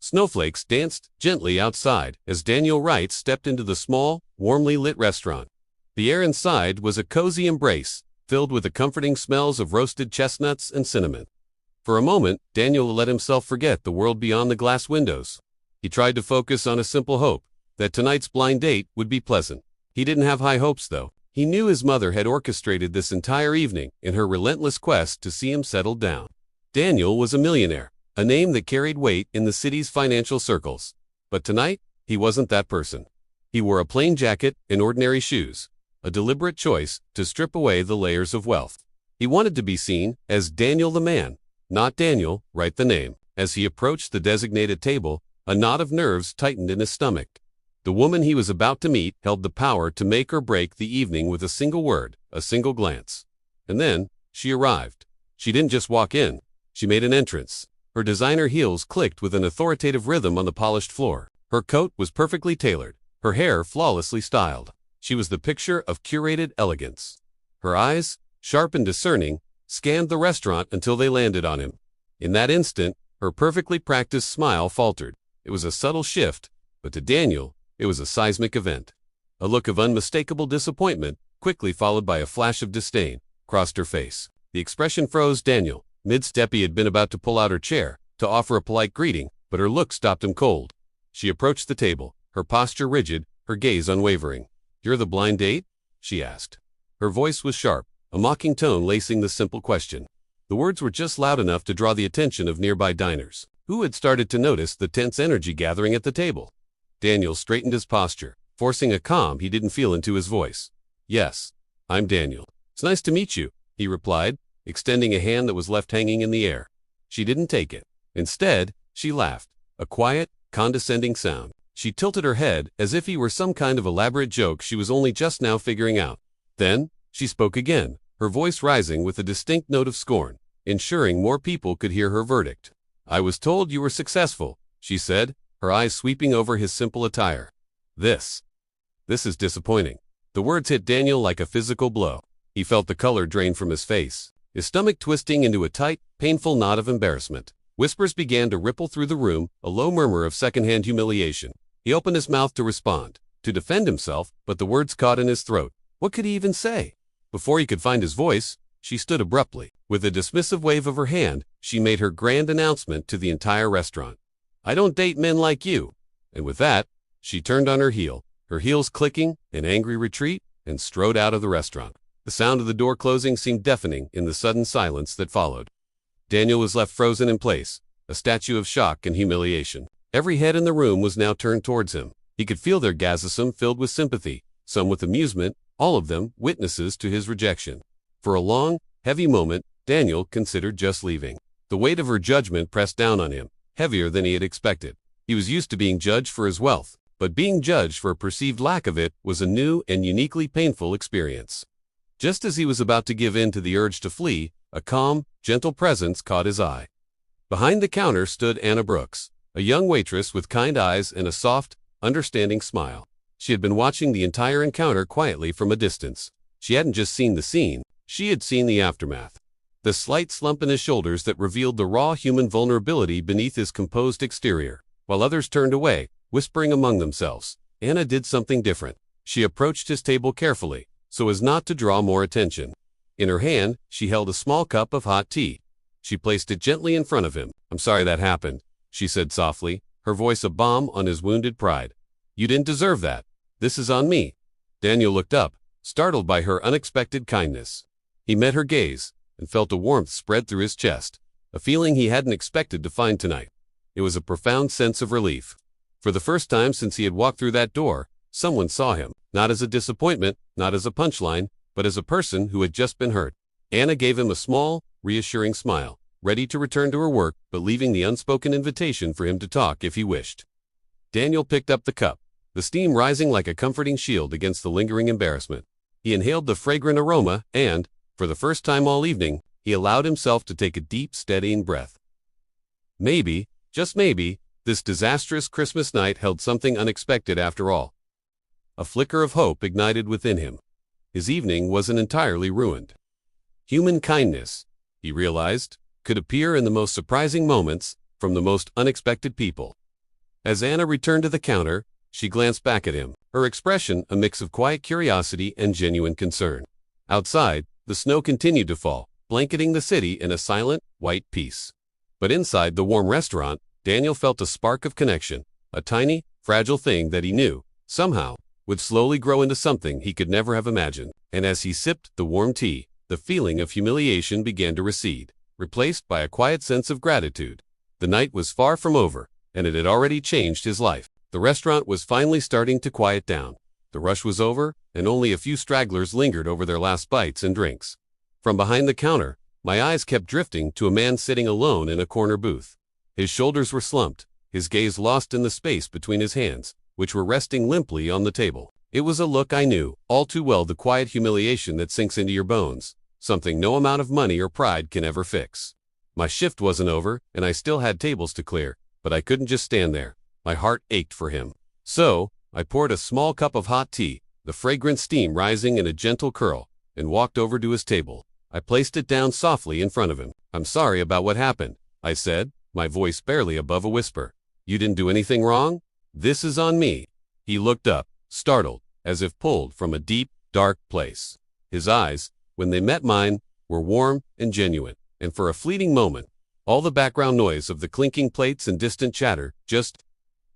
Snowflakes danced gently outside as Daniel Wright stepped into the small, warmly lit restaurant. The air inside was a cozy embrace, filled with the comforting smells of roasted chestnuts and cinnamon. For a moment, Daniel let himself forget the world beyond the glass windows. He tried to focus on a simple hope, that tonight's blind date would be pleasant. He didn't have high hopes, though. He knew his mother had orchestrated this entire evening in her relentless quest to see him settled down. Daniel was a millionaire, a name that carried weight in the city's financial circles. But tonight, he wasn't that person. He wore a plain jacket and ordinary shoes, a deliberate choice to strip away the layers of wealth. He wanted to be seen as Daniel the man, not Daniel Wright the name. As he approached the designated table, a knot of nerves tightened in his stomach. The woman he was about to meet held the power to make or break the evening with a single word, a single glance. And then, she arrived. She didn't just walk in, she made an entrance. Her designer heels clicked with an authoritative rhythm on the polished floor. Her coat was perfectly tailored, her hair flawlessly styled. She was the picture of curated elegance. Her eyes, sharp and discerning, scanned the restaurant until they landed on him. In that instant, her perfectly practiced smile faltered. It was a subtle shift, but to Daniel, it was a seismic event. A look of unmistakable disappointment, quickly followed by a flash of disdain, crossed her face. The expression froze Daniel. Mid-step he had been about to pull out her chair, to offer a polite greeting, but her look stopped him cold. She approached the table, her posture rigid, her gaze unwavering. "You're the blind date?" she asked. Her voice was sharp, a mocking tone lacing the simple question. The words were just loud enough to draw the attention of nearby diners, who had started to notice the tense energy gathering at the table. Daniel straightened his posture, forcing a calm he didn't feel into his voice. "Yes, I'm Daniel. It's nice to meet you," he replied, extending a hand that was left hanging in the air. She didn't take it. Instead, she laughed, a quiet, condescending sound. She tilted her head as if he were some kind of elaborate joke she was only just now figuring out. Then, she spoke again, her voice rising with a distinct note of scorn, ensuring more people could hear her verdict. "I was told you were successful," she said, her eyes sweeping over his simple attire. This is disappointing." The words hit Daniel like a physical blow. He felt the color drain from his face, his stomach twisting into a tight, painful knot of embarrassment. Whispers began to ripple through the room, a low murmur of secondhand humiliation. He opened his mouth to respond, to defend himself, but the words caught in his throat. What could he even say? Before he could find his voice, she stood abruptly. With a dismissive wave of her hand, she made her grand announcement to the entire restaurant. "I don't date men like you." And with that, she turned on her heel, her heels clicking in angry retreat, and strode out of the restaurant. The sound of the door closing seemed deafening in the sudden silence that followed. Daniel was left frozen in place, a statue of shock and humiliation. Every head in the room was now turned towards him. He could feel their gaze filled with sympathy, some with amusement, all of them witnesses to his rejection. For a long, heavy moment, Daniel considered just leaving. The weight of her judgment pressed down on him, heavier than he had expected. He was used to being judged for his wealth, but being judged for a perceived lack of it was a new and uniquely painful experience. Just as he was about to give in to the urge to flee, a calm, gentle presence caught his eye. Behind the counter stood Anna Brooks, a young waitress with kind eyes and a soft, understanding smile. She had been watching the entire encounter quietly from a distance. She hadn't just seen the scene, she had seen the aftermath. The slight slump in his shoulders that revealed the raw human vulnerability beneath his composed exterior. While others turned away, whispering among themselves, Anna did something different. She approached his table carefully, so as not to draw more attention. In her hand, she held a small cup of hot tea. She placed it gently in front of him. "I'm sorry that happened," she said softly, her voice a balm on his wounded pride. "You didn't deserve that. This is on me." Daniel looked up, startled by her unexpected kindness. He met her gaze, and felt a warmth spread through his chest, a feeling he hadn't expected to find tonight. It was a profound sense of relief. For the first time since he had walked through that door, someone saw him, not as a disappointment, not as a punchline, but as a person who had just been hurt. Anna gave him a small, reassuring smile, ready to return to her work, but leaving the unspoken invitation for him to talk if he wished. Daniel picked up the cup, the steam rising like a comforting shield against the lingering embarrassment. He inhaled the fragrant aroma and, for the first time all evening, he allowed himself to take a deep, steadying breath. Maybe, just maybe, this disastrous Christmas night held something unexpected after all. A flicker of hope ignited within him. His evening wasn't entirely ruined. Human kindness, he realized, could appear in the most surprising moments, from the most unexpected people. As Anna returned to the counter, she glanced back at him, her expression a mix of quiet curiosity and genuine concern. Outside, the snow continued to fall, blanketing the city in a silent, white peace. But inside the warm restaurant, Daniel felt a spark of connection, a tiny, fragile thing that he knew, somehow, would slowly grow into something he could never have imagined. And as he sipped the warm tea, the feeling of humiliation began to recede, replaced by a quiet sense of gratitude. The night was far from over, and it had already changed his life. The restaurant was finally starting to quiet down. The rush was over, and only a few stragglers lingered over their last bites and drinks. From behind the counter, my eyes kept drifting to a man sitting alone in a corner booth. His shoulders were slumped, his gaze lost in the space between his hands, which were resting limply on the table. It was a look I knew all too well, the quiet humiliation that sinks into your bones, something no amount of money or pride can ever fix. My shift wasn't over, and I still had tables to clear, but I couldn't just stand there. My heart ached for him. So, I poured a small cup of hot tea, the fragrant steam rising in a gentle curl, and walked over to his table. I placed it down softly in front of him. "I'm sorry about what happened," I said, my voice barely above a whisper. "You didn't do anything wrong? This is on me." He looked up, startled, as if pulled from a deep, dark place. His eyes, when they met mine, were warm and genuine, and for a fleeting moment, all the background noise of the clinking plates and distant chatter just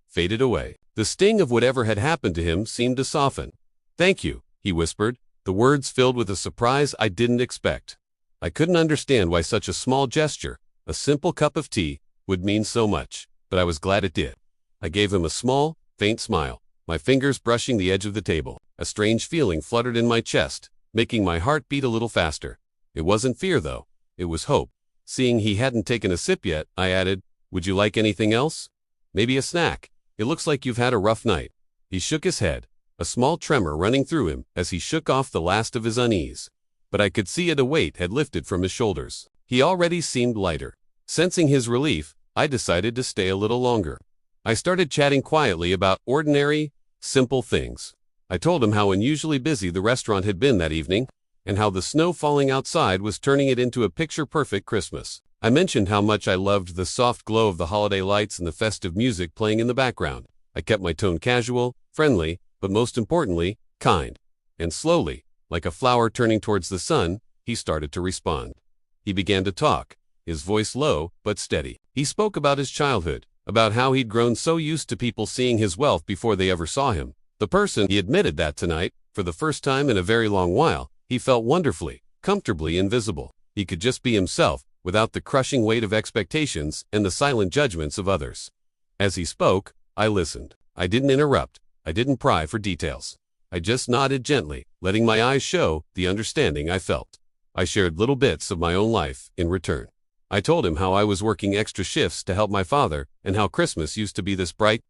faded away. The sting of whatever had happened to him seemed to soften. "Thank you," he whispered, the words filled with a surprise I didn't expect. I couldn't understand why such a small gesture, a simple cup of tea, would mean so much, but I was glad it did. I gave him a small, faint smile, my fingers brushing the edge of the table. A strange feeling fluttered in my chest, making my heart beat a little faster. It wasn't fear, though. It was hope. Seeing he hadn't taken a sip yet, I added, "Would you like anything else? Maybe a snack? It looks like you've had a rough night." He shook his head, a small tremor running through him as he shook off the last of his unease. But I could see a weight had lifted from his shoulders. He already seemed lighter. Sensing his relief, I decided to stay a little longer. I started chatting quietly about ordinary, simple things. I told him how unusually busy the restaurant had been that evening, and how the snow falling outside was turning it into a picture-perfect Christmas. I mentioned how much I loved the soft glow of the holiday lights and the festive music playing in the background. I kept my tone casual, friendly, but most importantly, kind. And slowly, like a flower turning towards the sun, he started to respond. He began to talk, his voice low but steady. He spoke about his childhood, about how he'd grown so used to people seeing his wealth before they ever saw him. The person, he admitted that tonight, for the first time in a very long while, he felt wonderfully, comfortably invisible. He could just be himself, without the crushing weight of expectations and the silent judgments of others. As he spoke, I listened. I didn't interrupt. I didn't pry for details. I just nodded gently, letting my eyes show the understanding I felt. I shared little bits of my own life in return. I told him how I was working extra shifts to help my father, and how Christmas used to be this bright,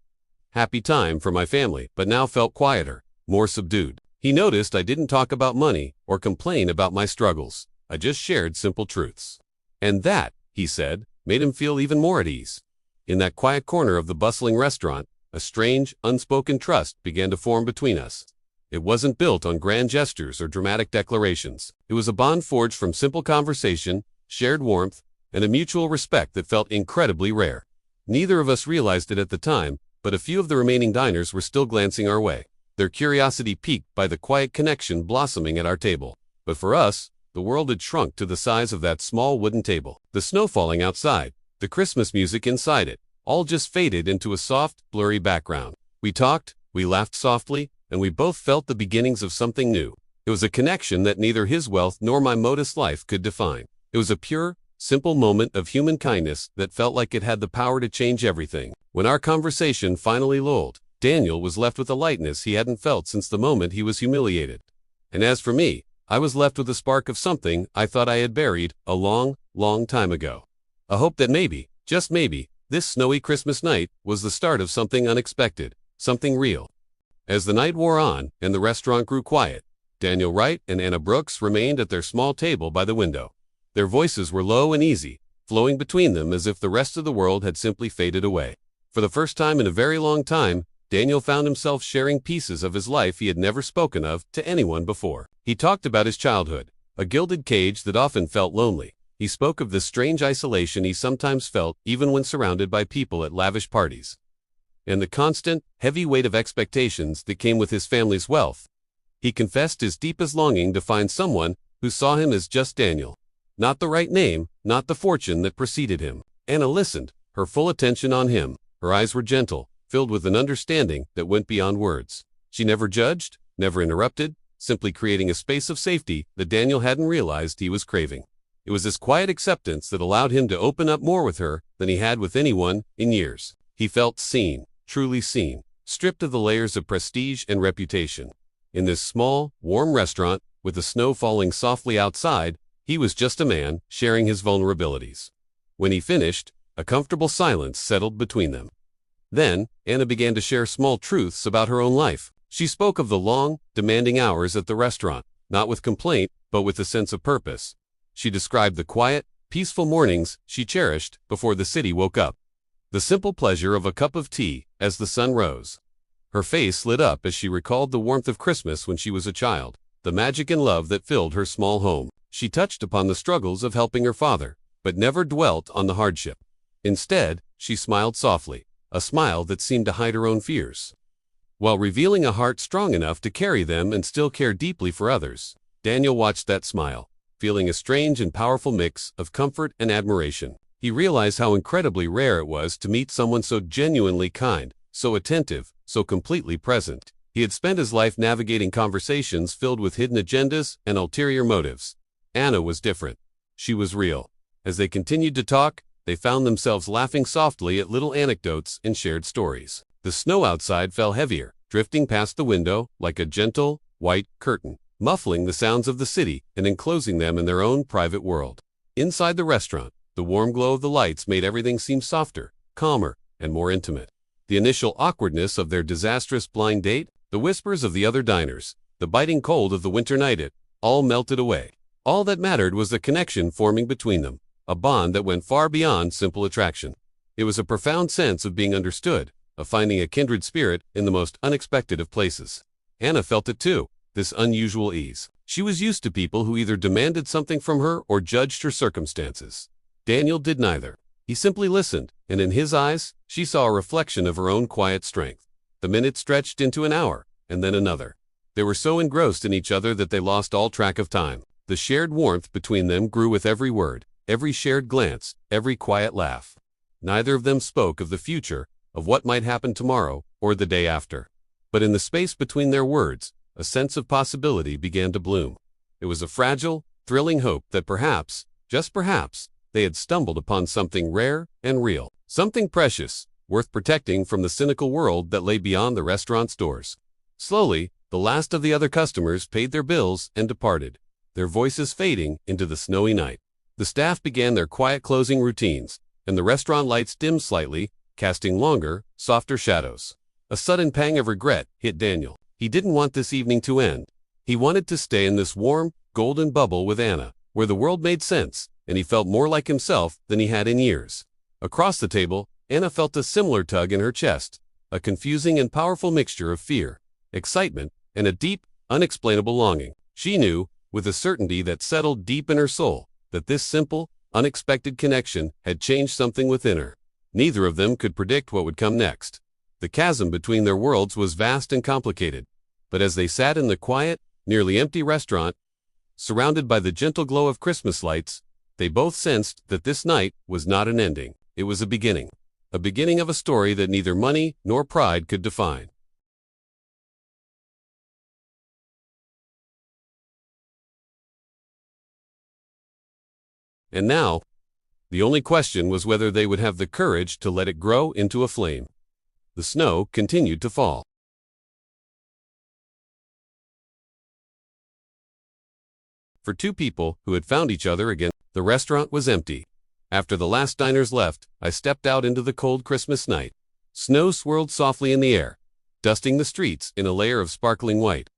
happy time for my family, but now felt quieter, more subdued. He noticed I didn't talk about money or complain about my struggles. I just shared simple truths. And that, he said, made him feel even more at ease. In that quiet corner of the bustling restaurant, a strange, unspoken trust began to form between us. It wasn't built on grand gestures or dramatic declarations. It was a bond forged from simple conversation, shared warmth, and a mutual respect that felt incredibly rare. Neither of us realized it at the time, but a few of the remaining diners were still glancing our way, their curiosity piqued by the quiet connection blossoming at our table. But for us, the world had shrunk to the size of that small wooden table. The snow falling outside, the Christmas music inside it, all just faded into a soft, blurry background. We talked, we laughed softly, and we both felt the beginnings of something new. It was a connection that neither his wealth nor my modest life could define. It was a pure, simple moment of human kindness that felt like it had the power to change everything. When our conversation finally lulled, Daniel was left with a lightness he hadn't felt since the moment he was humiliated. And as for me, I was left with a spark of something I thought I had buried a long, long time ago. A hope that maybe, just maybe, this snowy Christmas night was the start of something unexpected, something real. As the night wore on and the restaurant grew quiet, Daniel Wright and Anna Brooks remained at their small table by the window. Their voices were low and easy, flowing between them as if the rest of the world had simply faded away. For the first time in a very long time, Daniel found himself sharing pieces of his life he had never spoken of to anyone before. He talked about his childhood, a gilded cage that often felt lonely. He spoke of the strange isolation he sometimes felt even when surrounded by people at lavish parties. and the constant, heavy weight of expectations that came with his family's wealth. He confessed his deepest longing to find someone who saw him as just Daniel. Not the right name, not the fortune that preceded him. Anna listened, her full attention on him. Her eyes were gentle, filled with an understanding that went beyond words. She never judged, never interrupted, simply creating a space of safety that Daniel hadn't realized he was craving. It was this quiet acceptance that allowed him to open up more with her than he had with anyone in years. He felt seen, truly seen, stripped of the layers of prestige and reputation. In this small, warm restaurant, with the snow falling softly outside, he was just a man sharing his vulnerabilities. When he finished, a comfortable silence settled between them. Then, Anna began to share small truths about her own life. She spoke of the long, demanding hours at the restaurant, not with complaint, but with a sense of purpose. She described the quiet, peaceful mornings she cherished before the city woke up. The simple pleasure of a cup of tea as the sun rose. Her face lit up as she recalled the warmth of Christmas when she was a child, the magic and love that filled her small home. She touched upon the struggles of helping her father, but never dwelt on the hardship. Instead, she smiled softly, a smile that seemed to hide her own fears, while revealing a heart strong enough to carry them and still care deeply for others. Daniel watched that smile, feeling a strange and powerful mix of comfort and admiration. He realized how incredibly rare it was to meet someone so genuinely kind, so attentive, so completely present. He had spent his life navigating conversations filled with hidden agendas and ulterior motives. Anna was different. She was real. As they continued to talk, they found themselves laughing softly at little anecdotes and shared stories. The snow outside fell heavier, drifting past the window like a gentle, white curtain, muffling the sounds of the city and enclosing them in their own private world. Inside the restaurant, the warm glow of the lights made everything seem softer, calmer, and more intimate. The initial awkwardness of their disastrous blind date, the whispers of the other diners, the biting cold of the winter night, it all melted away. All that mattered was the connection forming between them, a bond that went far beyond simple attraction. It was a profound sense of being understood, of finding a kindred spirit in the most unexpected of places. Anna felt it too, this unusual ease. She was used to people who either demanded something from her or judged her circumstances. Daniel did neither. He simply listened, and in his eyes, she saw a reflection of her own quiet strength. The minutes stretched into an hour, and then another. They were so engrossed in each other that they lost all track of time. The shared warmth between them grew with every word, every shared glance, every quiet laugh. Neither of them spoke of the future, of what might happen tomorrow or the day after. But in the space between their words, a sense of possibility began to bloom. It was a fragile, thrilling hope that perhaps, just perhaps, they had stumbled upon something rare and real, something precious, worth protecting from the cynical world that lay beyond the restaurant's doors. Slowly, the last of the other customers paid their bills and departed, their voices fading into the snowy night. The staff began their quiet closing routines, and the restaurant lights dimmed slightly, casting longer, softer shadows. A sudden pang of regret hit Daniel. He didn't want this evening to end. He wanted to stay in this warm, golden bubble with Anna, where the world made sense, and he felt more like himself than he had in years. Across the table, Anna felt a similar tug in her chest, a confusing and powerful mixture of fear, excitement, and a deep, unexplainable longing. She knew, with a certainty that settled deep in her soul, that this simple, unexpected connection had changed something within her. Neither of them could predict what would come next. The chasm between their worlds was vast and complicated, but as they sat in the quiet, nearly empty restaurant, surrounded by the gentle glow of Christmas lights, they both sensed that this night was not an ending. It was a beginning of a story that neither money nor pride could define. And now, the only question was whether they would have the courage to let it grow into a flame. The snow continued to fall. For two people who had found each other again, the restaurant was empty. After the last diners left, I stepped out into the cold Christmas night. Snow swirled softly in the air, dusting the streets in a layer of sparkling white.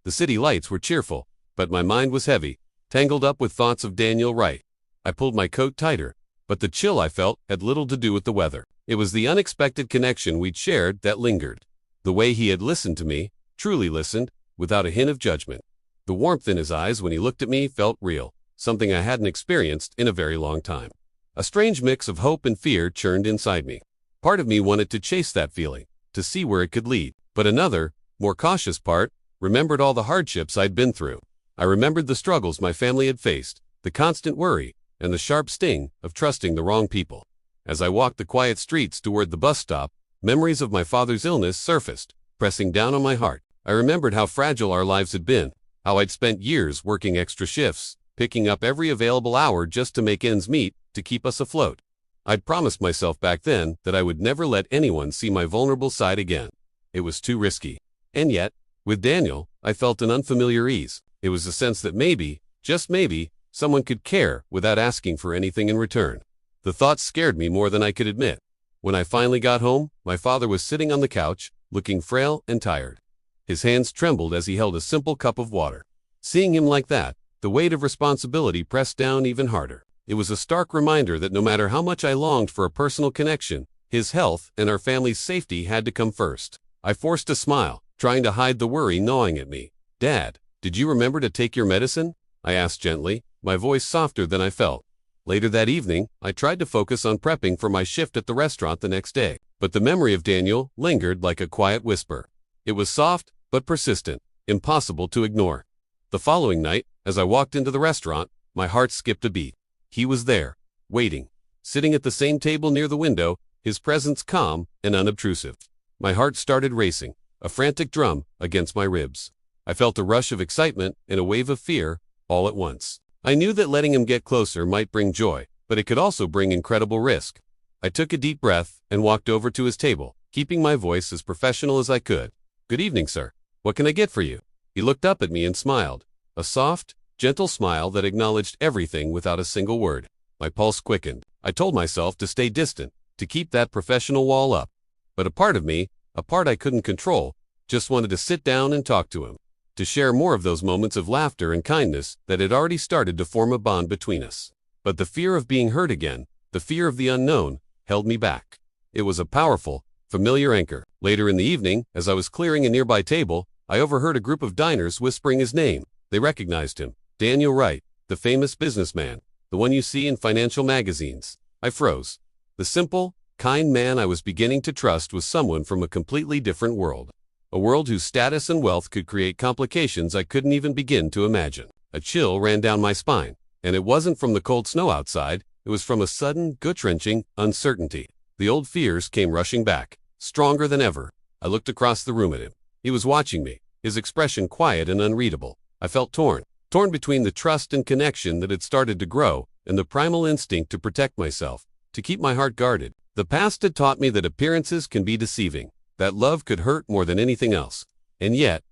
The city lights were cheerful, but my mind was heavy, tangled up with thoughts of Daniel Wright. I pulled my coat tighter, but the chill I felt had little to do with the weather. It was the unexpected connection we'd shared that lingered. The way he had listened to me, truly listened, without a hint of judgment. The warmth in his eyes when he looked at me felt real, something I hadn't experienced in a very long time. A strange mix of hope and fear churned inside me. Part of me wanted to chase that feeling, to see where it could lead. But another, more cautious part, remembered all the hardships I'd been through. I remembered the struggles my family had faced, the constant worry, and the sharp sting of trusting the wrong people. As I walked the quiet streets toward the bus stop, memories of my father's illness surfaced, pressing down on my heart. I remembered how fragile our lives had been, how I'd spent years working extra shifts, picking up every available hour just to make ends meet, to keep us afloat. I'd promised myself back then that I would never let anyone see my vulnerable side again. It was too risky. And yet, with Daniel, I felt an unfamiliar ease. It was a sense that maybe, just maybe, someone could care without asking for anything in return. The thought scared me more than I could admit. When I finally got home, my father was sitting on the couch, looking frail and tired. His hands trembled as he held a simple cup of water. Seeing him like that, the weight of responsibility pressed down even harder. It was a stark reminder that no matter how much I longed for a personal connection, his health and our family's safety had to come first. I forced a smile, trying to hide the worry gnawing at me. "Dad, did you remember to take your medicine?" I asked gently, my voice softer than I felt. Later that evening, I tried to focus on prepping for my shift at the restaurant the next day, but the memory of Daniel lingered like a quiet whisper. It was soft, but persistent, impossible to ignore. The following night, as I walked into the restaurant, my heart skipped a beat. He was there, waiting, sitting at the same table near the window, his presence calm and unobtrusive. My heart started racing, a frantic drum against my ribs. I felt a rush of excitement and a wave of fear, all at once. I knew that letting him get closer might bring joy, but it could also bring incredible risk. I took a deep breath and walked over to his table, keeping my voice as professional as I could. "Good evening, sir. What can I get for you?" He looked up at me and smiled, a soft, gentle smile that acknowledged everything without a single word. My pulse quickened. I told myself to stay distant, to keep that professional wall up. But a part of me, a part I couldn't control, just wanted to sit down and talk to him, to share more of those moments of laughter and kindness that had already started to form a bond between us. But the fear of being hurt again, the fear of the unknown, held me back. It was a powerful, familiar anchor. Later in the evening, as I was clearing a nearby table, I overheard a group of diners whispering his name. They recognized him. Daniel Wright, the famous businessman, the one you see in financial magazines. I froze. The simple, kind man I was beginning to trust was someone from a completely different world. A world whose status and wealth could create complications I couldn't even begin to imagine. A chill ran down my spine, and it wasn't from the cold snow outside, it was from a sudden, gut-wrenching uncertainty. The old fears came rushing back, stronger than ever. I looked across the room at him. He was watching me, his expression quiet and unreadable. I felt torn between the trust and connection that had started to grow, and the primal instinct to protect myself, to keep my heart guarded. The past had taught me that appearances can be deceiving, that love could hurt more than anything else. And yet,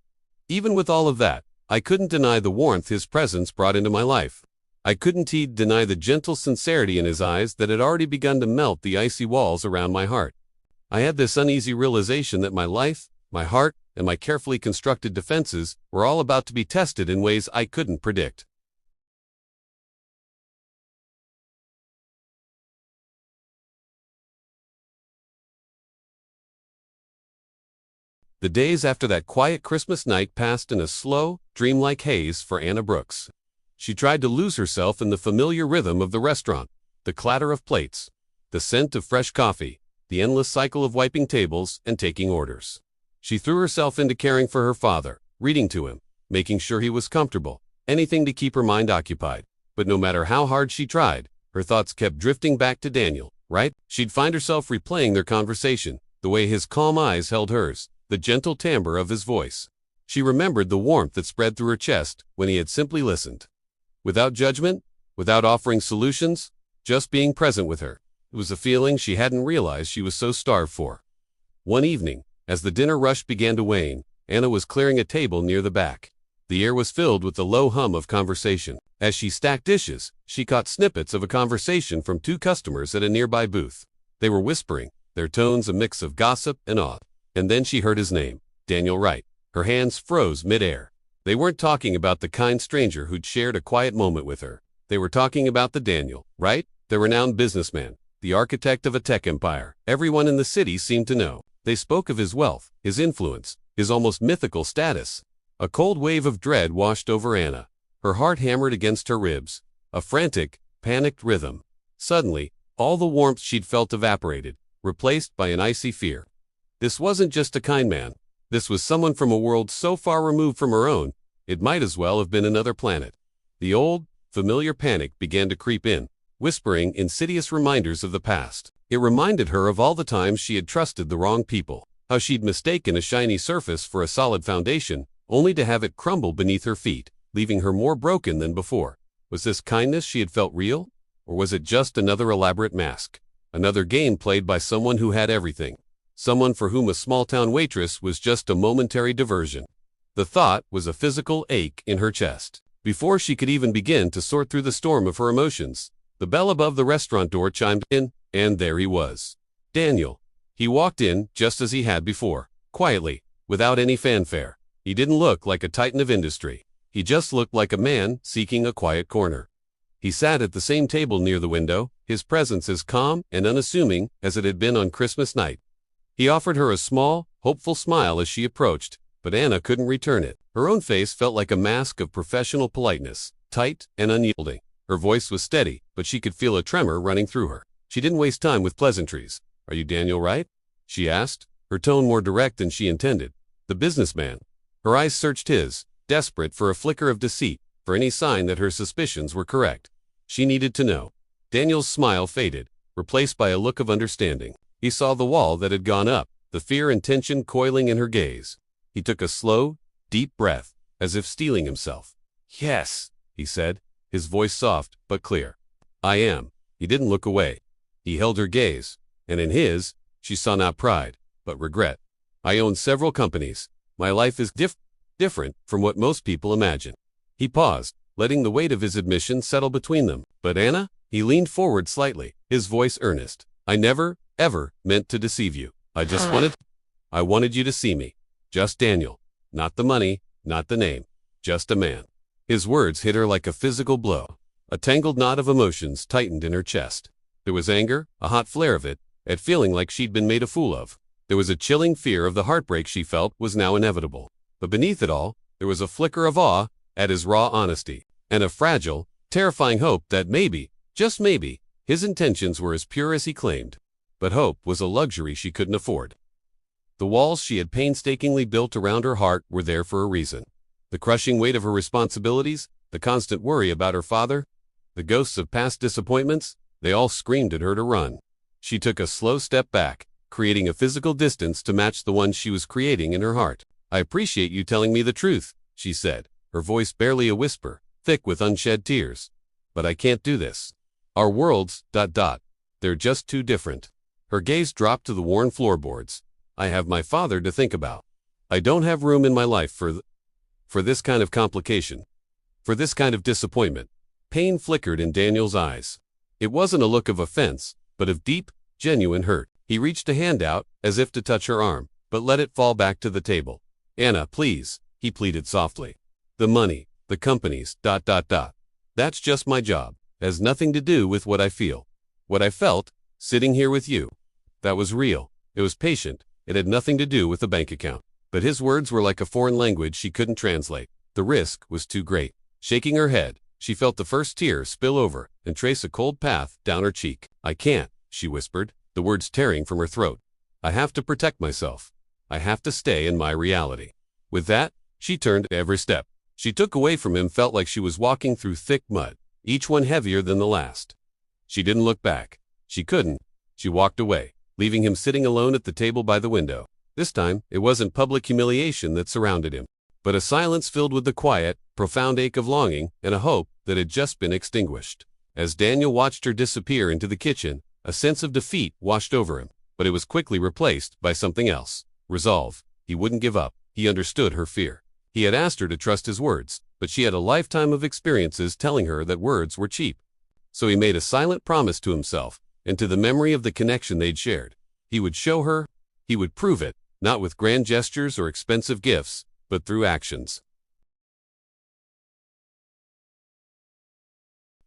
even with all of that, I couldn't deny the warmth his presence brought into my life. I couldn't deny the gentle sincerity in his eyes that had already begun to melt the icy walls around my heart. I had this uneasy realization that my life, my heart, and my carefully constructed defenses were all about to be tested in ways I couldn't predict. The days after that quiet Christmas night passed in a slow, dreamlike haze for Anna Brooks. She tried to lose herself in the familiar rhythm of the restaurant, the clatter of plates, the scent of fresh coffee, the endless cycle of wiping tables and taking orders. She threw herself into caring for her father, reading to him, making sure he was comfortable, anything to keep her mind occupied. But no matter how hard she tried, her thoughts kept drifting back to Daniel, Wright. She'd find herself replaying their conversation, the way his calm eyes held hers, the gentle timbre of his voice. She remembered the warmth that spread through her chest when he had simply listened. Without judgment, without offering solutions, just being present with her. It was a feeling she hadn't realized she was so starved for. One evening, as the dinner rush began to wane, Anna was clearing a table near the back. The air was filled with the low hum of conversation. As she stacked dishes, she caught snippets of a conversation from two customers at a nearby booth. They were whispering, their tones a mix of gossip and awe. And then she heard his name, Daniel Wright. Her hands froze mid-air. They weren't talking about the kind stranger who'd shared a quiet moment with her. They were talking about the Daniel Wright, the renowned businessman, the architect of a tech empire. Everyone in the city seemed to know. They spoke of his wealth, his influence, his almost mythical status. A cold wave of dread washed over Anna. Her heart hammered against her ribs, a frantic, panicked rhythm. Suddenly, all the warmth she'd felt evaporated. replaced by an icy fear. This wasn't just a kind man. This was someone from a world so far removed from her own, it might as well have been another planet. The old, familiar panic began to creep in, whispering insidious reminders of the past. It reminded her of all the times she had trusted the wrong people, how she'd mistaken a shiny surface for a solid foundation, only to have it crumble beneath her feet, leaving her more broken than before. Was this kindness she had felt real? Or was it just another elaborate mask? Another game played by someone who had everything. Someone for whom a small-town waitress was just a momentary diversion. The thought was a physical ache in her chest. Before she could even begin to sort through the storm of her emotions, the bell above the restaurant door chimed in, and there he was. Daniel. He walked in just as he had before, quietly, without any fanfare. He didn't look like a titan of industry. He just looked like a man seeking a quiet corner. He sat at the same table near the window, his presence as calm and unassuming as it had been on Christmas night. He offered her a small, hopeful smile as she approached, but Anna couldn't return it. Her own face felt like a mask of professional politeness, tight and unyielding. Her voice was steady, but she could feel a tremor running through her. She didn't waste time with pleasantries. "Are you Daniel Wright?" she asked, her tone more direct than she intended. The businessman. Her eyes searched his, desperate for a flicker of deceit, for any sign that her suspicions were correct. She needed to know. Daniel's smile faded, replaced by a look of understanding. He saw the wall that had gone up, the fear and tension coiling in her gaze. He took a slow, deep breath, as if steeling himself. "Yes," he said, his voice soft but clear. "I am." He didn't look away. He held her gaze, and in his, she saw not pride, but regret. "I own several companies. My life is different from what most people imagine." He paused, letting the weight of his admission settle between them. "But Anna?" He leaned forward slightly, his voice earnest. "I never, ever meant to deceive you. I wanted you to see me. Just Daniel. Not the money, not the name. Just a man." His words hit her like a physical blow. A tangled knot of emotions tightened in her chest. There was anger, a hot flare of it, at feeling like she'd been made a fool of. There was a chilling fear of the heartbreak she felt was now inevitable. But beneath it all, there was a flicker of awe at his raw honesty, and a fragile, terrifying hope that maybe, just maybe, his intentions were as pure as he claimed. But hope was a luxury she couldn't afford. The walls she had painstakingly built around her heart were there for a reason. The crushing weight of her responsibilities, the constant worry about her father, the ghosts of past disappointments, they all screamed at her to run. She took a slow step back, creating a physical distance to match the one she was creating in her heart. "I appreciate you telling me the truth," she said, her voice barely a whisper, thick with unshed tears. "But I can't do this. Our worlds, they're just too different." Her gaze dropped to the worn floorboards. "I have my father to think about. I don't have room in my life for this kind of complication, for this kind of disappointment." Pain flickered in Daniel's eyes. It wasn't a look of offense, but of deep, genuine hurt. He reached a hand out, as if to touch her arm, but let it fall back to the table. "Anna, please," he pleaded softly. "The money, the companies, that's just my job. It has nothing to do with what I feel. What I felt, sitting here with you. That was real. It was patient. It had nothing to do with the bank account." But his words were like a foreign language she couldn't translate. The risk was too great. Shaking her head, she felt the first tear spill over and trace a cold path down her cheek. "I can't," she whispered, the words tearing from her throat. "I have to protect myself. I have to stay in my reality." With that, she turned every step she took away from him felt like she was walking through thick mud, each one heavier than the last. She didn't look back. She couldn't. She walked away, leaving him sitting alone at the table by the window. This time, it wasn't public humiliation that surrounded him, but a silence filled with the quiet, profound ache of longing and a hope that had just been extinguished. As Daniel watched her disappear into the kitchen, a sense of defeat washed over him, but it was quickly replaced by something else. Resolve. He wouldn't give up. He understood her fear. He had asked her to trust his words, but she had a lifetime of experiences telling her that words were cheap. So he made a silent promise to himself, and to the memory of the connection they'd shared. He would show her, he would prove it, not with grand gestures or expensive gifts, but through actions.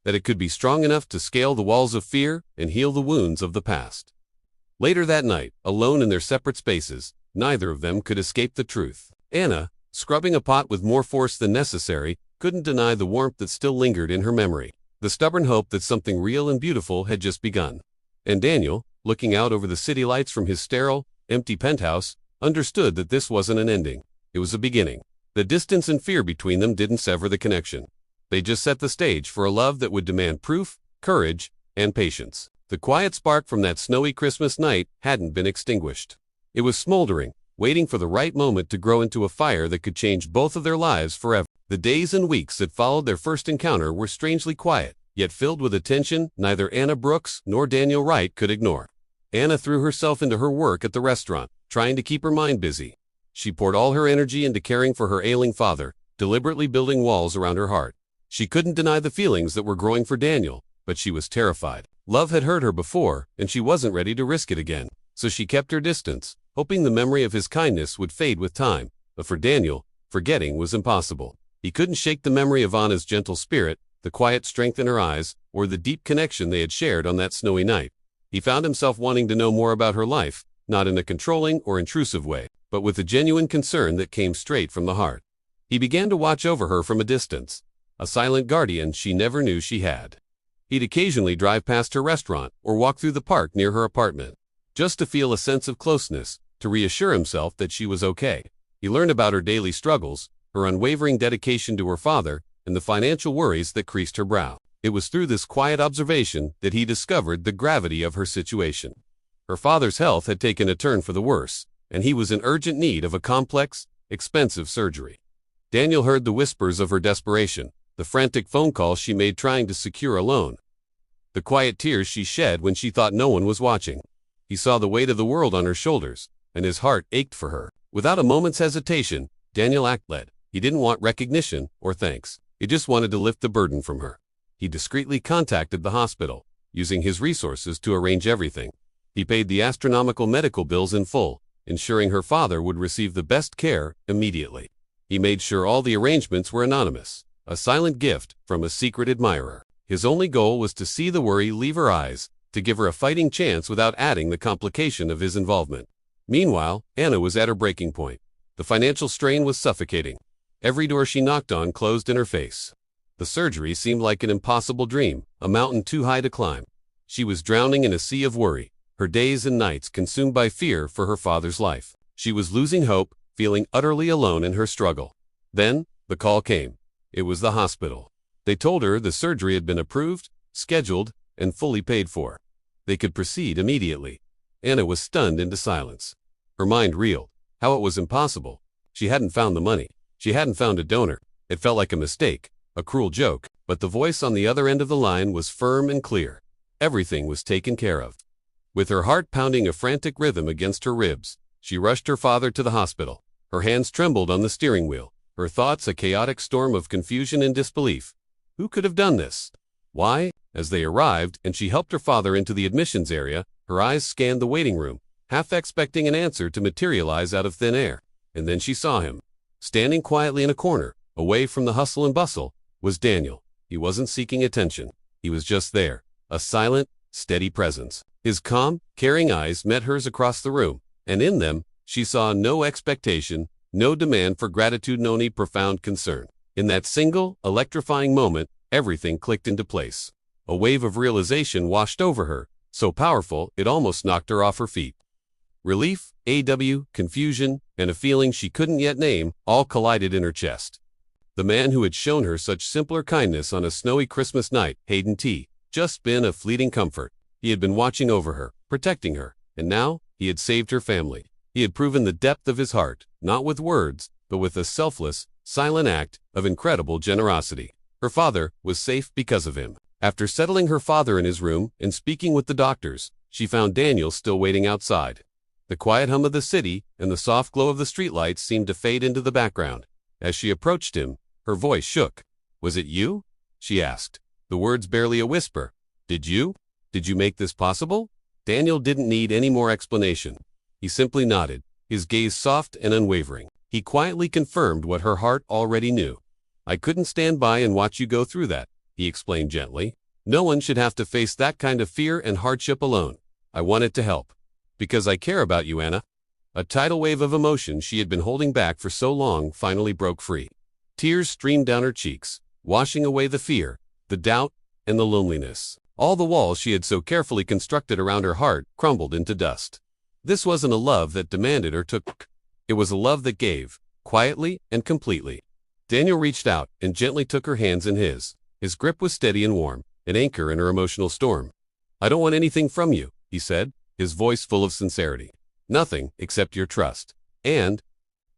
That it could be strong enough to scale the walls of fear and heal the wounds of the past. Later that night, alone in their separate spaces, neither of them could escape the truth. Anna, scrubbing a pot with more force than necessary, couldn't deny the warmth that still lingered in her memory, the stubborn hope that something real and beautiful had just begun. And Daniel, looking out over the city lights from his sterile, empty penthouse, understood that this wasn't an ending. It was a beginning. The distance and fear between them didn't sever the connection. They just set the stage for a love that would demand proof, courage, and patience. The quiet spark from that snowy Christmas night hadn't been extinguished. It was smoldering, waiting for the right moment to grow into a fire that could change both of their lives forever. The days and weeks that followed their first encounter were strangely quiet, yet filled with a tension neither Anna Brooks nor Daniel Wright could ignore. Anna threw herself into her work at the restaurant, trying to keep her mind busy. She poured all her energy into caring for her ailing father, deliberately building walls around her heart. She couldn't deny the feelings that were growing for Daniel, but she was terrified. Love had hurt her before, and she wasn't ready to risk it again. So she kept her distance, hoping the memory of his kindness would fade with time. But for Daniel, forgetting was impossible. He couldn't shake the memory of Anna's gentle spirit, the quiet strength in her eyes, or the deep connection they had shared on that snowy night. He found himself wanting to know more about her life, not in a controlling or intrusive way, but with a genuine concern that came straight from the heart. He began to watch over her from a distance, a silent guardian she never knew she had. He'd occasionally drive past her restaurant or walk through the park near her apartment, just to feel a sense of closeness, to reassure himself that she was okay. He learned about her daily struggles, her unwavering dedication to her father, and the financial worries that creased her brow. It was through this quiet observation that he discovered the gravity of her situation. Her father's health had taken a turn for the worse, and he was in urgent need of a complex, expensive surgery. Daniel heard the whispers of her desperation, the frantic phone calls she made trying to secure a loan, the quiet tears she shed when she thought no one was watching. He saw the weight of the world on her shoulders, and his heart ached for her. Without a moment's hesitation, Daniel acted. He didn't want recognition or thanks. He just wanted to lift the burden from her. He discreetly contacted the hospital, using his resources to arrange everything. He paid the astronomical medical bills in full, ensuring her father would receive the best care immediately. He made sure all the arrangements were anonymous, a silent gift from a secret admirer. His only goal was to see the worry leave her eyes, to give her a fighting chance without adding the complication of his involvement. Meanwhile, Anna was at her breaking point. The financial strain was suffocating. Every door she knocked on closed in her face. The surgery seemed like an impossible dream, a mountain too high to climb. She was drowning in a sea of worry, her days and nights consumed by fear for her father's life. She was losing hope, feeling utterly alone in her struggle. Then, the call came. It was the hospital. They told her the surgery had been approved, scheduled, and fully paid for. They could proceed immediately. Anna was stunned into silence. Her mind reeled. How it was impossible. She hadn't found the money. She hadn't found a donor. It felt like a mistake, a cruel joke, but the voice on the other end of the line was firm and clear. Everything was taken care of. With her heart pounding a frantic rhythm against her ribs, she rushed her father to the hospital. Her hands trembled on the steering wheel, her thoughts a chaotic storm of confusion and disbelief. Who could have done this? Why? As they arrived and she helped her father into the admissions area, her eyes scanned the waiting room, half expecting an answer to materialize out of thin air. And then she saw him. Standing quietly in a corner, away from the hustle and bustle, was Daniel. He wasn't seeking attention. He was just there, a silent, steady presence. His calm, caring eyes met hers across the room, and in them, she saw no expectation, no demand for gratitude, no any profound concern. In that single, electrifying moment, everything clicked into place. A wave of realization washed over her, so powerful it almost knocked her off her feet. Relief, confusion, and a feeling she couldn't yet name all collided in her chest. The man who had shown her such simpler kindness on a snowy Christmas night, Hayden T., just been a fleeting comfort. He had been watching over her, protecting her, and now he had saved her family. He had proven the depth of his heart, not with words, but with a selfless, silent act of incredible generosity. Her father was safe because of him. After settling her father in his room and speaking with the doctors, she found Daniel still waiting outside. The quiet hum of the city and the soft glow of the streetlights seemed to fade into the background. As she approached him, her voice shook. "Was it you?" she asked, the words barely a whisper. Did you make this possible?" Daniel didn't need any more explanation. He simply nodded, his gaze soft and unwavering. He quietly confirmed what her heart already knew. "I couldn't stand by and watch you go through that," he explained gently. "No one should have to face that kind of fear and hardship alone. I wanted to help. Because I care about you, Anna." A tidal wave of emotion she had been holding back for so long finally broke free. Tears streamed down her cheeks, washing away the fear, the doubt, and the loneliness. All the walls she had so carefully constructed around her heart crumbled into dust. This wasn't a love that demanded or took. It was a love that gave, quietly and completely. Daniel reached out and gently took her hands in his. His grip was steady and warm, an anchor in her emotional storm. "I don't want anything from you," he said, his voice full of sincerity. "Nothing except your trust. And,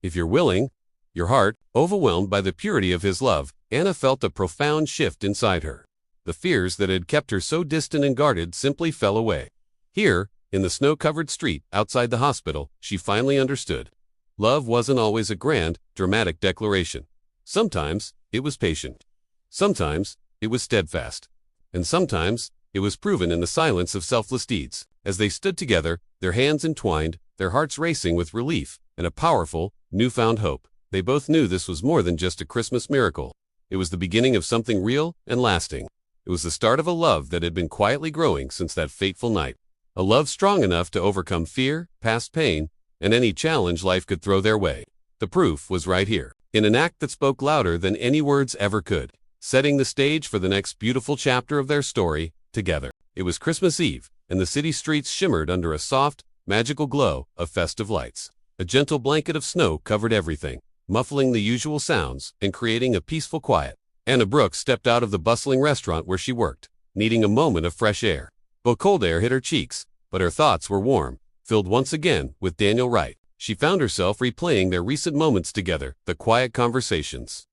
if you're willing," your heart, overwhelmed by the purity of his love, Anna felt a profound shift inside her. The fears that had kept her so distant and guarded simply fell away. Here, in the snow-covered street outside the hospital, she finally understood. Love wasn't always a grand, dramatic declaration. Sometimes it was patient. Sometimes it was steadfast. And sometimes it was proven in the silence of selfless deeds. As they stood together, their hands entwined, their hearts racing with relief and a powerful, newfound hope, they both knew this was more than just a Christmas miracle. It was the beginning of something real and lasting. It was the start of a love that had been quietly growing since that fateful night. A love strong enough to overcome fear, past pain, and any challenge life could throw their way. The proof was right here, in an act that spoke louder than any words ever could, setting the stage for the next beautiful chapter of their story together. It was Christmas Eve, and the city streets shimmered under a soft, magical glow of festive lights. A gentle blanket of snow covered everything, muffling the usual sounds and creating a peaceful quiet. Anna Brooks stepped out of the bustling restaurant where she worked, needing a moment of fresh air. The cold air hit her cheeks, but her thoughts were warm, filled once again with Daniel Wright. She found herself replaying their recent moments together, the quiet conversations,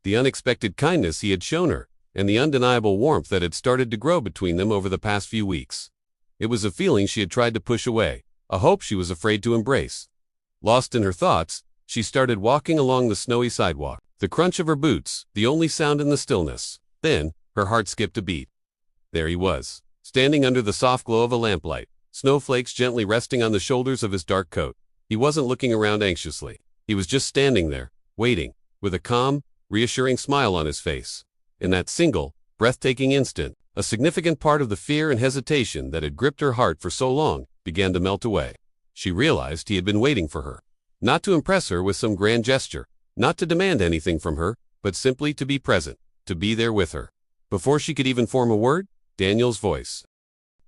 the unexpected kindness he had shown her, and the undeniable warmth that had started to grow between them over the past few weeks. It was a feeling she had tried to push away, a hope she was afraid to embrace. Lost in her thoughts, she started walking along the snowy sidewalk, the crunch of her boots, the only sound in the stillness. Then, her heart skipped a beat. There he was, standing under the soft glow of a lamplight, snowflakes gently resting on the shoulders of his dark coat. He wasn't looking around anxiously. He was just standing there, waiting, with a calm, reassuring smile on his face. In that single, breathtaking instant, a significant part of the fear and hesitation that had gripped her heart for so long began to melt away. She realized he had been waiting for her. Not to impress her with some grand gesture, not to demand anything from her, but simply to be present, to be there with her. Before she could even form a word, Daniel's voice,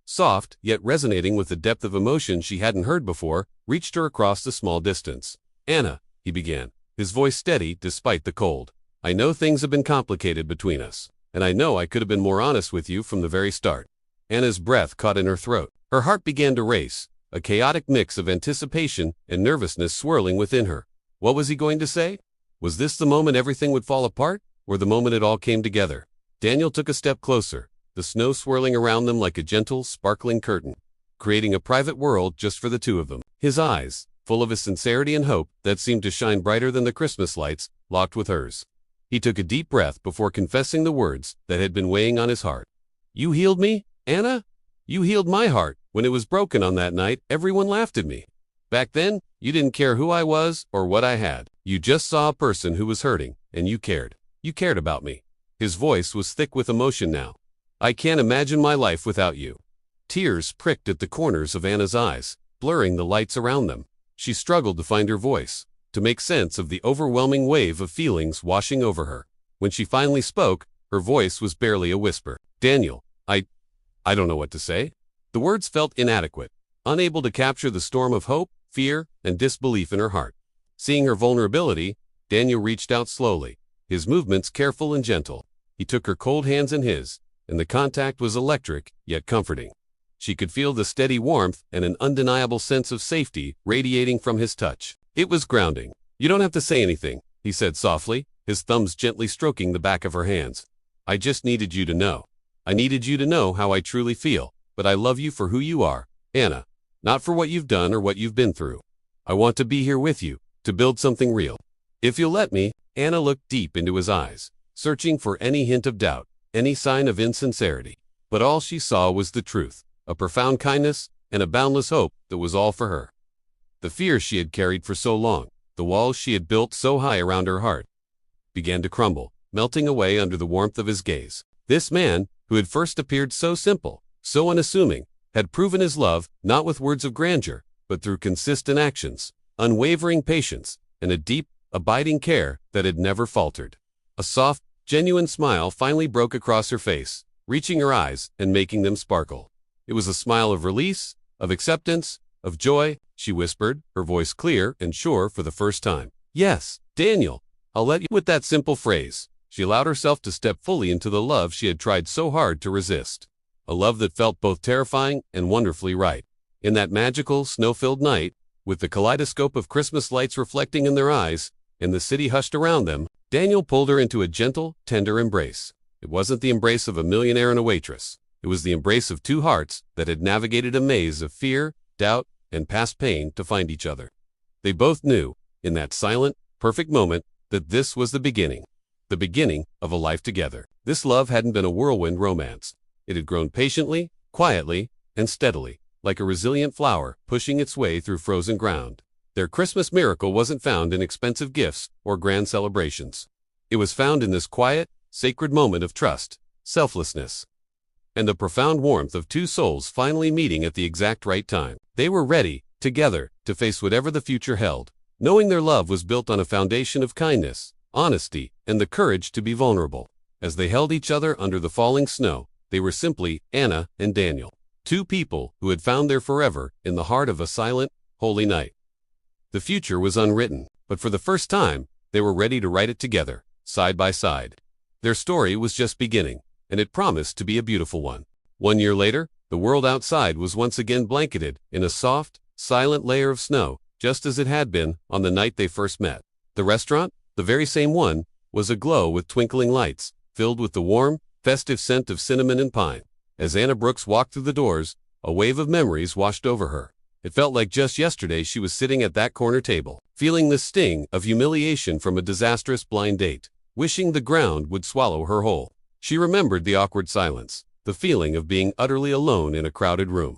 soft yet resonating with the depth of emotion she hadn't heard before, reached her across the small distance. "Anna," he began, his voice steady despite the cold. "I know things have been complicated between us, and I know I could have been more honest with you from the very start." Anna's breath caught in her throat. Her heart began to race, a chaotic mix of anticipation and nervousness swirling within her. What was he going to say? Was this the moment everything would fall apart, or the moment it all came together? Daniel took a step closer, the snow swirling around them like a gentle, sparkling curtain, creating a private world just for the two of them. His eyes, full of a sincerity and hope that seemed to shine brighter than the Christmas lights, locked with hers. He took a deep breath before confessing the words that had been weighing on his heart. "You healed me, Anna? You healed my heart. When it was broken on that night, everyone laughed at me. Back then, you didn't care who I was or what I had. You just saw a person who was hurting, and you cared. You cared about me." His voice was thick with emotion now. "I can't imagine my life without you." Tears pricked at the corners of Anna's eyes, blurring the lights around them. She struggled to find her voice, to make sense of the overwhelming wave of feelings washing over her. When she finally spoke, her voice was barely a whisper. "Daniel, I don't know what to say." The words felt inadequate, unable to capture the storm of hope, fear, and disbelief in her heart. Seeing her vulnerability, Daniel reached out slowly, his movements careful and gentle. He took her cold hands in his, and the contact was electric, yet comforting. She could feel the steady warmth and an undeniable sense of safety radiating from his touch. It was grounding. "You don't have to say anything," he said softly, his thumbs gently stroking the back of her hands. "I just needed you to know. I needed you to know how I truly feel, but I love you for who you are, Anna, not for what you've done or what you've been through. I want to be here with you, to build something real. If you'll let me." Anna looked deep into his eyes, searching for any hint of doubt, any sign of insincerity. But all she saw was the truth, a profound kindness, and a boundless hope that was all for her. The fears she had carried for so long, the walls she had built so high around her heart, began to crumble, melting away under the warmth of his gaze. This man, who had first appeared so simple, so unassuming, had proven his love not with words of grandeur, but through consistent actions, unwavering patience, and a deep, abiding care that had never faltered. A soft, genuine smile finally broke across her face, reaching her eyes and making them sparkle. It was a smile of release, of acceptance, of joy. She whispered, her voice clear and sure for the first time. "Yes, Daniel, I'll let you." With that simple phrase, she allowed herself to step fully into the love she had tried so hard to resist. A love that felt both terrifying and wonderfully right. In that magical, snow-filled night, with the kaleidoscope of Christmas lights reflecting in their eyes, and the city hushed around them, Daniel pulled her into a gentle, tender embrace. It wasn't the embrace of a millionaire and a waitress. It was the embrace of two hearts that had navigated a maze of fear, doubt, and past pain to find each other. They both knew, in that silent, perfect moment, that this was the beginning of a life together. This love hadn't been a whirlwind romance. It had grown patiently, quietly, and steadily, like a resilient flower pushing its way through frozen ground. Their Christmas miracle wasn't found in expensive gifts or grand celebrations. It was found in this quiet, sacred moment of trust, selflessness, and the profound warmth of two souls finally meeting at the exact right time. They were ready, together, to face whatever the future held, knowing their love was built on a foundation of kindness, honesty, and the courage to be vulnerable. As they held each other under the falling snow, they were simply Anna and Daniel, two people who had found their forever in the heart of a silent, holy night. The future was unwritten, but for the first time, they were ready to write it together, side by side. Their story was just beginning, and it promised to be a beautiful one. 1 year later, the world outside was once again blanketed in a soft, silent layer of snow, just as it had been on the night they first met. The restaurant, the very same one, was aglow with twinkling lights, filled with the warm, festive scent of cinnamon and pine. As Anna Brooks walked through the doors, a wave of memories washed over her. It felt like just yesterday she was sitting at that corner table, feeling the sting of humiliation from a disastrous blind date, wishing the ground would swallow her whole. She remembered the awkward silence, the feeling of being utterly alone in a crowded room.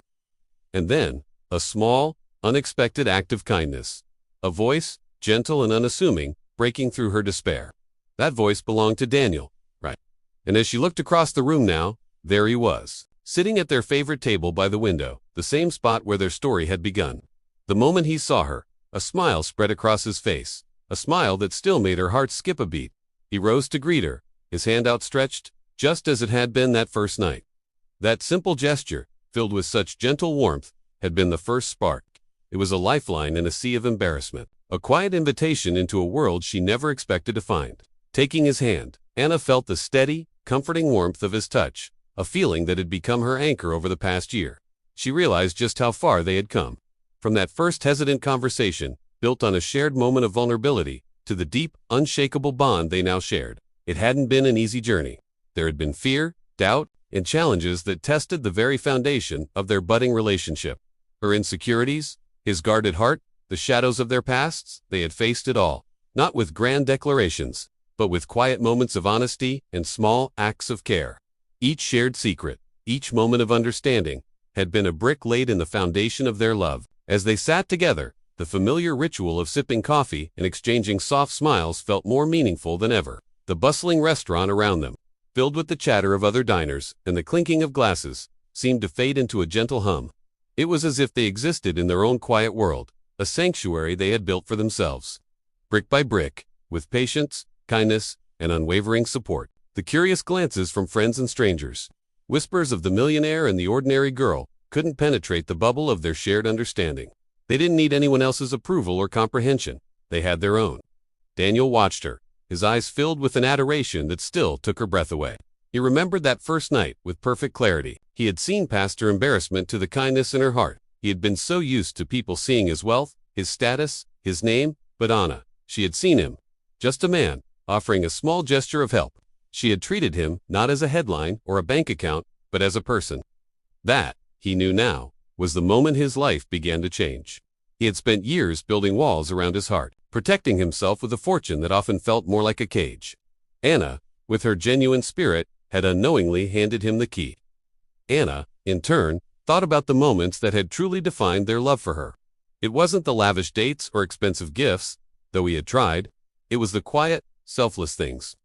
And then, a small, unexpected act of kindness. A voice, gentle and unassuming, breaking through her despair. That voice belonged to Daniel, Wright. And as she looked across the room now, there he was, sitting at their favorite table by the window, the same spot where their story had begun. The moment he saw her, a smile spread across his face, a smile that still made her heart skip a beat. He rose to greet her, his hand outstretched, just as it had been that first night. That simple gesture, filled with such gentle warmth, had been the first spark. It was a lifeline in a sea of embarrassment, a quiet invitation into a world she never expected to find. Taking his hand, Anna felt the steady, comforting warmth of his touch, a feeling that had become her anchor over the past year. She realized just how far they had come. From that first hesitant conversation, built on a shared moment of vulnerability, to the deep, unshakable bond they now shared. It hadn't been an easy journey. There had been fear, doubt, and challenges that tested the very foundation of their budding relationship. Her insecurities, his guarded heart, the shadows of their pasts, they had faced it all. Not with grand declarations, but with quiet moments of honesty and small acts of care. Each shared secret, each moment of understanding, had been a brick laid in the foundation of their love. As they sat together, the familiar ritual of sipping coffee and exchanging soft smiles felt more meaningful than ever. The bustling restaurant around them, filled with the chatter of other diners and the clinking of glasses, seemed to fade into a gentle hum. It was as if they existed in their own quiet world, a sanctuary they had built for themselves. Brick by brick, with patience, kindness, and unwavering support. The curious glances from friends and strangers, whispers of the millionaire and the ordinary girl, couldn't penetrate the bubble of their shared understanding. They didn't need anyone else's approval or comprehension. They had their own. Daniel watched her, his eyes filled with an adoration that still took her breath away. He remembered that first night with perfect clarity. He had seen past her embarrassment to the kindness in her heart. He had been so used to people seeing his wealth, his status, his name, but Anna, she had seen him, just a man, offering a small gesture of help. She had treated him not as a headline or a bank account, but as a person. That, he knew now, was the moment his life began to change. He had spent years building walls around his heart, protecting himself with a fortune that often felt more like a cage. Anna, with her genuine spirit, had unknowingly handed him the key. Anna, in turn, thought about the moments that had truly defined their love for her. It wasn't the lavish dates or expensive gifts, though he had tried. It was the quiet, selfless things.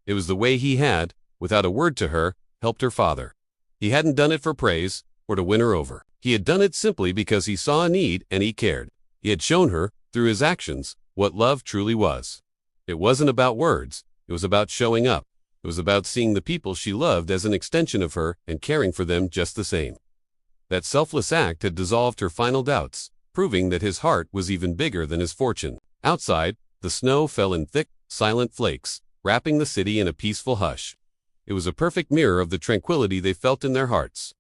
It was the way he had, without a word to her, helped her father. He hadn't done it for praise or to win her over. He had done it simply because he saw a need and he cared. He had shown her, through his actions, what love truly was. It wasn't about words, it was about showing up. It was about seeing the people she loved as an extension of her and caring for them just the same. That selfless act had dissolved her final doubts, proving that his heart was even bigger than his fortune. Outside, the snow fell in thick, silent flakes, wrapping the city in a peaceful hush. It was a perfect mirror of the tranquility they felt in their hearts.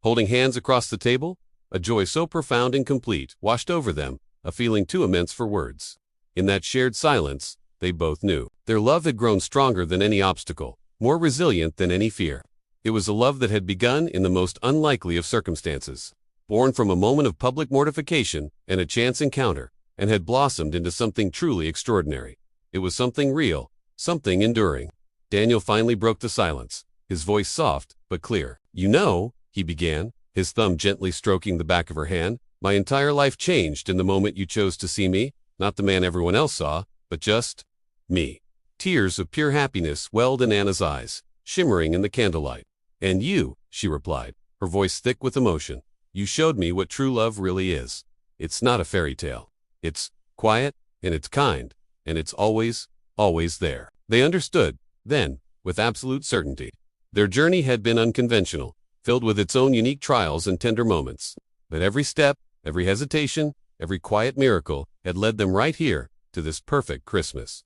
Holding hands across the table, a joy so profound and complete washed over them, a feeling too immense for words. In that shared silence, they both knew their love had grown stronger than any obstacle, more resilient than any fear. It was a love that had begun in the most unlikely of circumstances, born from a moment of public mortification and a chance encounter, and had blossomed into something truly extraordinary. It was something real, something enduring. Daniel finally broke the silence, his voice soft but clear. "You know," he began, his thumb gently stroking the back of her hand, "my entire life changed in the moment you chose to see me, not the man everyone else saw, but just me." Tears of pure happiness welled in Anna's eyes, shimmering in the candlelight. "And you," she replied, her voice thick with emotion, "you showed me what true love really is. It's not a fairy tale. It's quiet, and it's kind, and it's always, always there." They understood, then, with absolute certainty. Their journey had been unconventional, filled with its own unique trials and tender moments. But every step, every hesitation, every quiet miracle had led them right here to this perfect Christmas.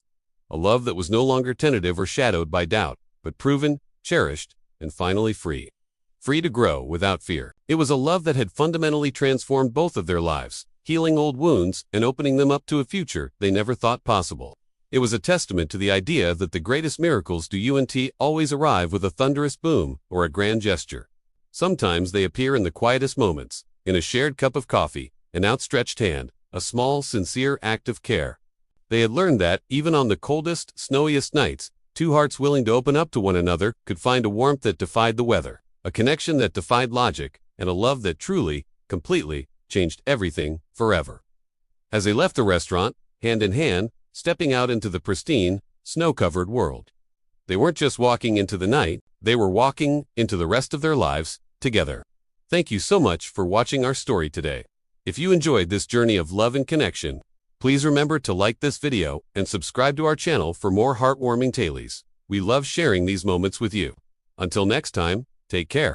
A love that was no longer tentative or shadowed by doubt, but proven, cherished, and finally free. Free to grow without fear. It was a love that had fundamentally transformed both of their lives, healing old wounds and opening them up to a future they never thought possible. It was a testament to the idea that the greatest miracles don't always arrive with a thunderous boom or a grand gesture. Sometimes they appear in the quietest moments, in a shared cup of coffee, an outstretched hand, a small, sincere act of care. They had learned that, even on the coldest, snowiest nights, two hearts willing to open up to one another could find a warmth that defied the weather, a connection that defied logic, and a love that truly, completely, changed everything forever. As they left the restaurant, hand in hand, stepping out into the pristine, snow-covered world, they weren't just walking into the night, they were walking into the rest of their lives together. Thank you so much for watching our story today. If you enjoyed this journey of love and connection, please remember to like this video and subscribe to our channel for more heartwarming tales. We love sharing these moments with you. Until next time, take care.